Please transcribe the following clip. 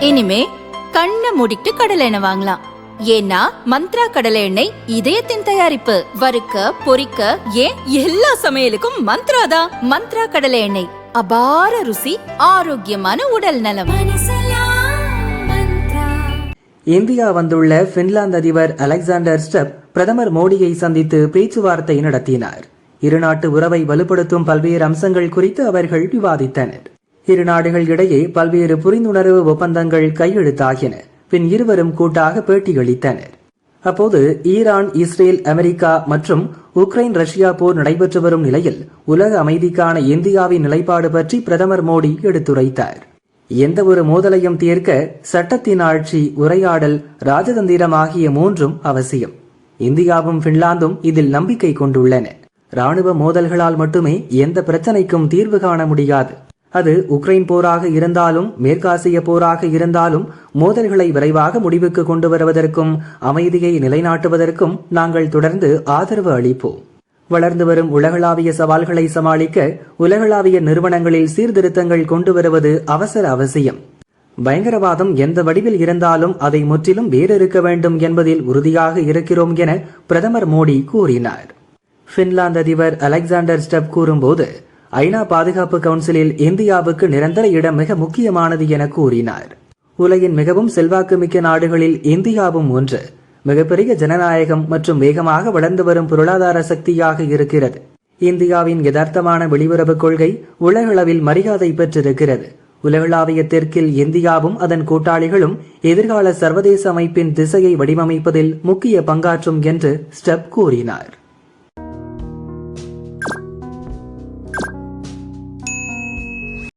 இனிமே கண்ணை மூடிட்டு கடலை எண்ணெய் வாங்கலாம். ஏன்னா மந்த்ரா கடலை எண்ணெய் இதயத்தின் தயாரிப்பு. வறுக்க பொரிக்க ஏன் எல்லா சமையலுக்கும் மந்த்ரா தான். மந்த்ரா கடலை எண்ணெய், அபார ருசி, ஆரோக்கியமான உடல் நலம். இந்தியா வந்துள்ள பின்லாந்து அதிபர் அலெக்சாண்டர் ஸ்டெப் பிரதமர் மோடியை சந்தித்து பேச்சுவார்த்தை நடத்தினார். இருநாட்டு உறவை வலுப்படுத்தும் பல்வேறு அம்சங்கள் குறித்து அவர்கள் விவாதித்தனர். இரு நாடுகள் இடையே பல்வேறு புரிந்துணர்வு ஒப்பந்தங்கள் கையெழுத்தாகின. பின் இருவரும் கூட்டாக பேட்டியளித்தனர். அப்போது ஈரான், இஸ்ரேல், அமெரிக்கா மற்றும் உக்ரைன், ரஷ்யா போர் நடைபெற்று வரும் நிலையில் உலக அமைதிக்கான இந்தியாவின் நிலைப்பாடு பற்றி பிரதமர் மோடி எடுத்துரைத்தார். எந்த ஒரு மோதலையும் தீர்க்க சட்டத்தின் ஆட்சி, உரையாடல், ராஜதந்திரம் ஆகிய மூன்றும் அவசியம். இந்தியாவும் பின்லாந்தும் இதில் நம்பிக்கை கொண்டுள்ளன. ராணுவ மோதல்களால் மட்டுமே எந்த பிரச்சனைக்கும் தீர்வு காண முடியாது. அது உக்ரைன் போராக இருந்தாலும் மேற்காசிய போராக இருந்தாலும் மோதல்களை விரைவாக முடிவுக்கு கொண்டு வருவதற்கும் அமைதியை நிலைநாட்டுவதற்கும் நாங்கள் தொடர்ந்து ஆதரவு அளிப்போம். வளர்ந்து வரும் உலகளாவிய சவால்களை சமாளிக்க உலகளாவிய நிறுவனங்களில் சீர்திருத்தங்கள் கொண்டு வருவது அவசியம். பயங்கரவாதம் எந்த வடிவில் இருந்தாலும் அதை முற்றிலும் வேறிருக்க வேண்டும் என்பதில் உறுதியாக இருக்கிறோம் என பிரதமர் மோடி கூறினார். பின்லாந்து அதிபர் அலெக்சாண்டர் ஸ்டெப் கூறும்போது, ஐநா பாதுகாப்பு கவுன்சிலில் இந்தியாவுக்கு நிரந்தர இடம் மிக முக்கியமானது என கூறினார். உலகின் மிகவும் செல்வாக்குமிக்க நாடுகளில் இந்தியாவும் ஒன்று. மிகப்பெரிய ஜனநாயகம் மற்றும் வேகமாக வளர்ந்து வரும் பொருளாதார சக்தியாக இருக்கிறது. இந்தியாவின் யதார்த்தமான வெளியுறவு கொள்கை உலகளவில் மரியாதை பெற்றிருக்கிறது. உலகளாவிய தெற்கில் இந்தியாவும் அதன் கூட்டாளிகளும் எதிர்கால சர்வதேச அமைப்பின் திசையை வடிவமைப்பதில் முக்கிய பங்காற்றும் என்று ஸ்டெப் கூறினார்.